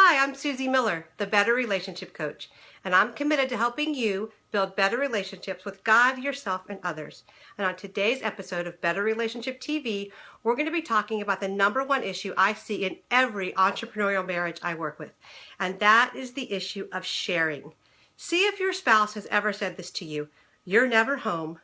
Hi, I'm Susie Miller, the Better Relationship Coach, and I'm committed to helping you build better relationships with God, yourself, and others. And on today's episode of Better Relationship TV, we're going to be talking about the number one issue I see in every entrepreneurial marriage I work with, and that is the issue of sharing. See if your spouse has ever said this to you. You're never home.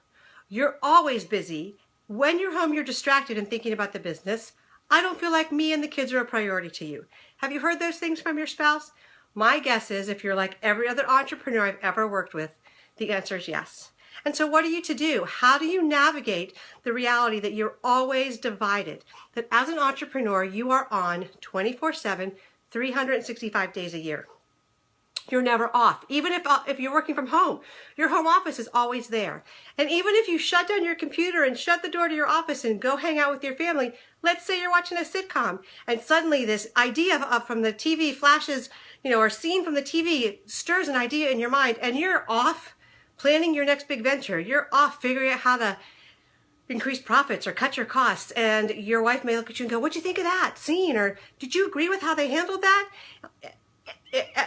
You're always busy. When you're home, you're distracted and thinking about the business. I don't feel like me and the kids are a priority to you. Have you heard those things from your spouse? My guess is if you're like every other entrepreneur I've ever worked with, the answer is yes. And so what are you to do? How do you navigate the reality that you're always divided? That as an entrepreneur, you are on 24/7, 365 days a year. You're never off. Even if you're working from home, your home office is always there. And even if you shut down your computer and shut the door to your office and go hang out with your family, let's say you're watching a sitcom and suddenly this idea from the TV flashes, or scene from the TV stirs an idea in your mind and you're off planning your next big venture. You're off figuring out how to increase profits or cut your costs, and your wife may look at you and go, "What'd you think of that scene?" Or "Did you agree with how they handled that?"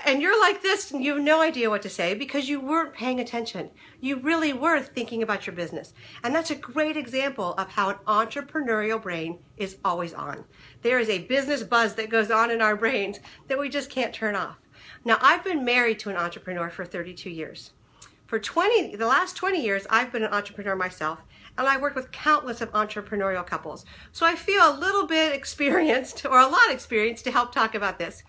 And you're like this and you have no idea what to say because you weren't paying attention. You really were thinking about your business. And that's a great example of how an entrepreneurial brain is always on. There is a business buzz that goes on in our brains that we just can't turn off. Now, I've been married to an entrepreneur for 32 years. For the last 20 years, I've been an entrepreneur myself, and I worked with countless of entrepreneurial couples. So I feel a little bit experienced, or a lot experienced, to help talk about this.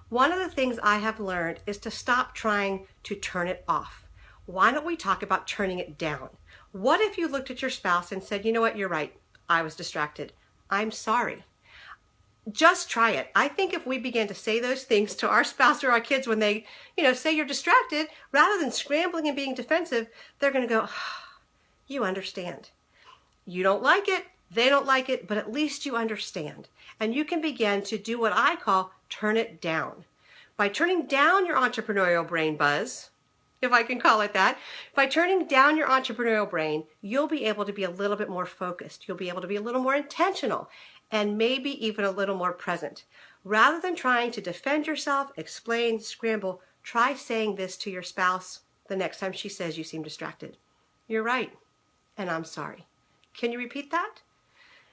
One of the things I have learned is to stop trying to turn it off. Why don't we talk about turning it down? What if you looked at your spouse and said, "You know what, you're right. I was distracted. I'm sorry." Just try it. I think if we begin to say those things to our spouse or our kids when they, say you're distracted, rather than scrambling and being defensive, they're going to go, "You understand. You don't like it. They don't like it, but at least you understand." And you can begin to do what I call turn it down. By turning down your entrepreneurial brain buzz, if I can call it that, by turning down your entrepreneurial brain, you'll be able to be a little bit more focused. You'll be able to be a little more intentional and maybe even a little more present. Rather than trying to defend yourself, explain, scramble, try saying this to your spouse the next time she says you seem distracted. "You're right, and I'm sorry. Can you repeat that?"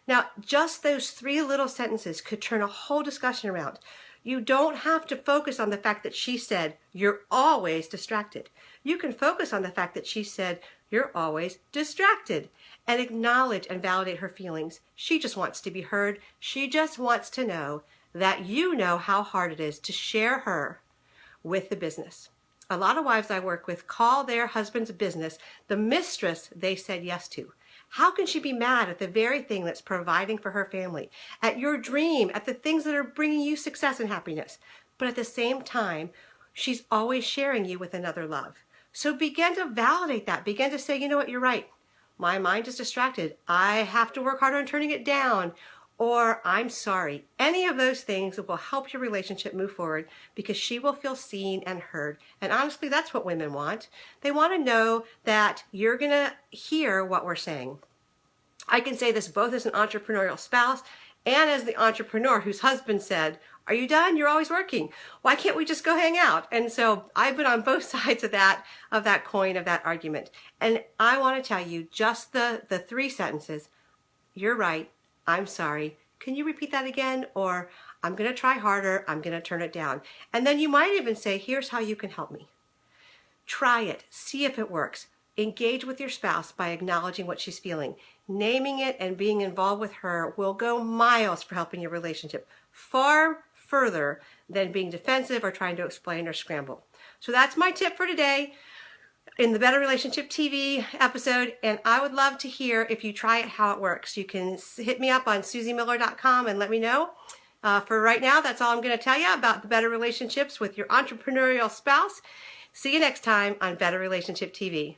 Now, just those 3 little sentences could turn a whole discussion around. You don't have to focus on the fact that she said, "You're always distracted." You can focus on the fact that she said, "You're always distracted," and acknowledge and validate her feelings. She just wants to be heard. She just wants to know that you know how hard it is to share her with the business. A lot of wives I work with call their husband's business the mistress they said yes to. How can she be mad at the very thing that's providing for her family, at your dream, at the things that are bringing you success and happiness? But at the same time, she's always sharing you with another love. So begin to validate that. Begin to say, "You know what, you're right. My mind is distracted. I have to work harder on turning it down." Or, "I'm sorry." Any of those things will help your relationship move forward because she will feel seen and heard. And honestly, that's what women want. They want to know that you're going to hear what we're saying. I can say this both as an entrepreneurial spouse and as the entrepreneur whose husband said, "Are you done? You're always working. Why can't we just go hang out?" And so I've been on both sides of that coin, of that argument. And I want to tell you just the 3 sentences. "You're right. I'm sorry. Can you repeat that again?" Or, "I'm going to try harder. I'm going to turn it down." And then you might even say, "Here's how you can help me." Try it. See if it works. Engage with your spouse by acknowledging what she's feeling. Naming it and being involved with her will go miles for helping your relationship, far further than being defensive or trying to explain or scramble. So that's my tip for today in the Better Relationship TV episode, and I would love to hear if you try it, how it works. You can hit me up on susiemiller.com and let me know. For right now, that's all I'm going to tell you about the better relationships with your entrepreneurial spouse. See you next time on Better Relationship TV.